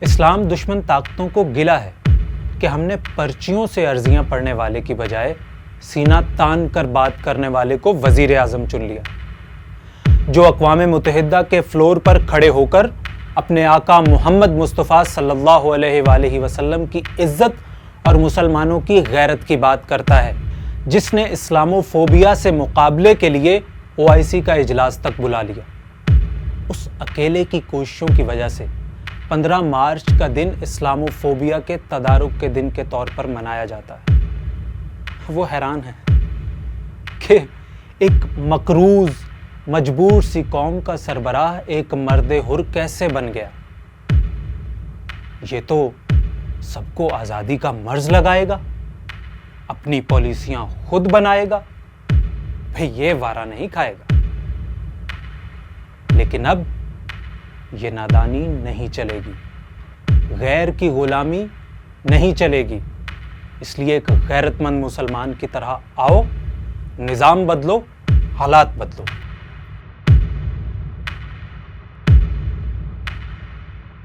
اسلام دشمن طاقتوں کو گلا ہے کہ ہم نے پرچیوں سے عرضیاں پڑھنے والے کی بجائے سینہ تان کر بات کرنے والے کو وزیر اعظم چن لیا، جو اقوام متحدہ کے فلور پر کھڑے ہو کر اپنے آقا محمد مصطفیٰ صلی اللہ علیہ وآلہ وسلم کی عزت اور مسلمانوں کی غیرت کی بات کرتا ہے، جس نے اسلامو فوبیا سے مقابلے کے لیے OIC کا اجلاس تک بلا لیا۔ اس اکیلے کی کوششوں کی وجہ سے 15 مارچ کا دن اسلامو فوبیا کے تدارک کے دن کے طور پر منایا جاتا ہے۔ وہ حیران ہے کہ ایک مقروض مجبور سی قوم کا سربراہ ایک مرد حر کیسے بن گیا۔ یہ تو سب کو آزادی کا مرض لگائے گا، اپنی پالیسیاں خود بنائے گا، بھئی یہ وارہ نہیں کھائے گا۔ لیکن اب یہ نادانی نہیں چلے گی، غیر کی غلامی نہیں چلے گی، اس لیے ایک غیرت مند مسلمان کی طرح آؤ، نظام بدلو، حالات بدلو۔